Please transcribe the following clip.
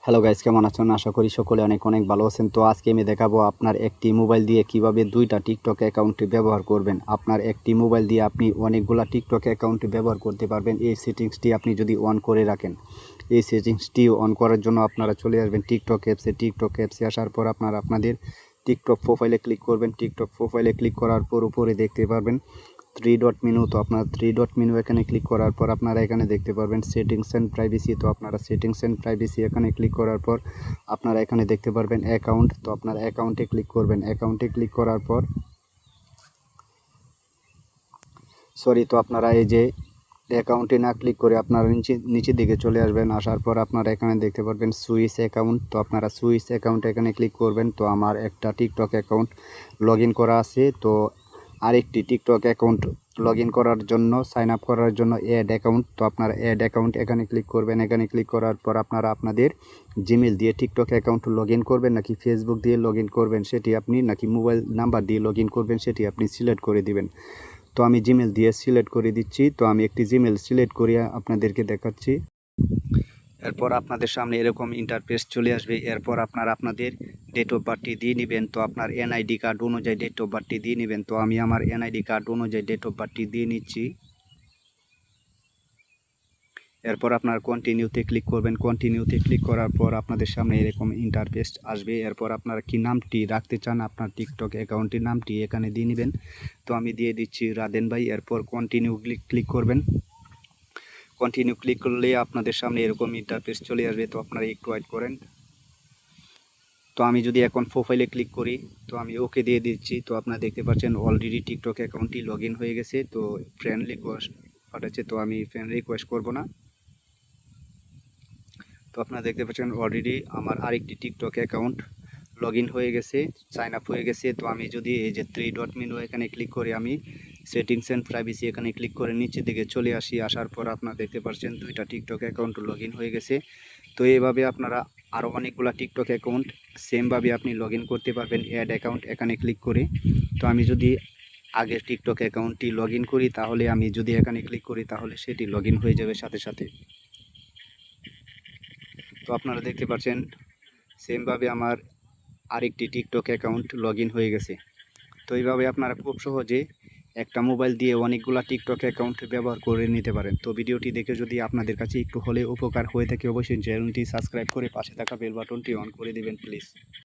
Hello guys, কেমন আছেন? আশা করি সকলে অনেক অনেক ভালো আছেন। তো আজকে আমি দেখাবো আপনার একটি মোবাইল দিয়ে কিভাবে দুইটা টিকটক অ্যাকাউন্ট ব্যবহার করবেন। আপনার একটি মোবাইল দিয়ে আপনি অনেকগুলা টিকটক অ্যাকাউন্ট ব্যবহার করতে পারবেন এই সেটিংসটি আপনি যদি অন করে রাখেন। এই সেটিংসটি অন করার জন্য আপনারা চলে আসবেন টিকটক অ্যাপসে আসার পর আপনারা আপনাদের টিকটক প্রোফাইলে ক্লিক করবেন। টিকটক প্রোফাইলে ক্লিক করার পর উপরে দেখতে পারবেন থ্রি ডট মেনু। তো আপনার থ্রি ডট মেনু এখানে ক্লিক করার পর আপনারা এখানে দেখতে পারবেন সেটিংস অ্যান্ড প্রাইভেসি। তো আপনারা সেটিংস অ্যান্ড প্রাইভেসি এখানে ক্লিক করার পর আপনারা এখানে দেখতে পারবেন অ্যাকাউন্ট। তো আপনার অ্যাকাউন্টে ক্লিক করবেন। অ্যাকাউন্টে ক্লিক করার পর তো আপনারা এই যে অ্যাকাউন্টে না ক্লিক করে আপনারা নিচের দিকে চলে আসবেন। আসার পর আপনারা এখানে দেখতে পারবেন সুইচ অ্যাকাউন্ট। তো আপনারা সুইচ অ্যাকাউন্ট এখানে ক্লিক করবেন। তো আমার একটা টিকটক অ্যাকাউন্ট লগ ইন করা আছে। তো আরেকটি টিকটক অ্যাকাউন্ট লগ ইন করার জন্য সাইন আপ করার জন্য অ্যাড অ্যাকাউন্ট। তো আপনারা অ্যাড অ্যাকাউন্ট এখানে ক্লিক করবেন। এখানে ক্লিক করার পর আপনারা আপনাদের জিমেল দিয়ে টিকটক অ্যাকাউন্ট লগ ইন করবেন নাকি ফেসবুক দিয়ে লগ ইন করবেন সেটি আপনি, নাকি মোবাইল নাম্বার দিয়ে লগ ইন করবেন সেটি আপনি সিলেক্ট করে দিবেন। তো আমি জিমেল দিয়ে সিলেক্ট করে দিচ্ছি। তো আমি একটি জিমেল সিলেক্ট করে আপনাদেরকে দেখাচ্ছি। এরপর আপনাদের সামনে এরকম ইন্টারফেস চলে আসবে। এরপর আপনারা আপনাদের ডেট অফ বার্থটি দিয়ে নেবেন। তো আপনার এনআইডি কার্ড অনুযায়ী ডেট অফ বার্থটি দিয়ে নেবেন। তো আমি আমার এনআইডি কার্ড অনুযায়ী ডেট অফ বার্থটি দিয়ে নিচ্ছি। এরপর আপনার কন্টিনিউতে ক্লিক করবেন। কন্টিনিউতে ক্লিক করার পর আপনাদের সামনে এরকম ইন্টারফেস আসবে। এরপর আপনারা কি নামটি রাখতে চান আপনার টিকটক অ্যাকাউন্টের নামটি এখানে দিয়ে নেবেন। তো আমি দিয়ে দিচ্ছি রাদেন ভাই। এরপর কন্টিনিউ ক্লিক করবেন। কন্টিনিউ ক্লিক করলে আপনাদের সামনে এরকম ইন্টারফেস চলে আসবে। তো আপনারা একটু ওয়েট করেন। তো আমি যদি এখন প্রোফাইলে ক্লিক করি, তো আমি ওকে দিয়ে দিচ্ছি। তো আপনারা দেখতে পাচ্ছেন অলরেডি টিকটক অ্যাকাউন্টটি লগ ইন হয়ে গেছে। তো ফ্রেন্ড রিকোয়েস্ট পাঠাচ্ছে, তো আমি ফ্রেন্ড রিকোয়েস্ট করব না। তো আপনারা দেখতে পাচ্ছেন অলরেডি আমার আরেকটি টিকটক অ্যাকাউন্ট লগ ইন হয়ে গেছে, সাইন আপ হয়ে গেছে। তো আমি যদি এই যে থ্রি ডট মেনু এখানে ক্লিক করে আমি সেটিংস অ্যান্ড প্রাইভেসি এখানে ক্লিক করে নিচের দিকে চলে আসি। আসার পর আপনারা দেখতে পাচ্ছেন দুইটা টিকটক অ্যাকাউন্ট লগ ইন হয়ে গেছে। তো এইভাবে আপনারা আরও অনেকগুলো টিকটক অ্যাকাউন্ট সেমভাবে আপনি লগ ইন করতে পারবেন অ্যাড অ্যাকাউন্ট এখানে ক্লিক করে। তো আমি যদি আগের টিকটক অ্যাকাউন্টটি লগ ইন করি, তাহলে আমি যদি এখানে ক্লিক করি তাহলে সেটি লগ ইন হয়ে যাবে সাথে সাথে। তো আপনারা দেখতে পাচ্ছেন সেমভাবে আমার আরেকটি টিকটক অ্যাকাউন্ট লগ ইন হয়ে গেছে। তো এইভাবে আপনারা খুব সহজে একটা মোবাইল দিয়ে অনেকগুলো টিকটক অ্যাকাউন্ট ব্যবহার করে নিতে পারেন। তো ভিডিওটি দেখে যদি আপনাদের কাছে একটু হলে উপকার হয়ে থাকে, অবশ্যই চ্যানেলটি সাবস্ক্রাইব করে পাশে থাকা বেল বাটনটি অন করে দিবেন প্লিজ।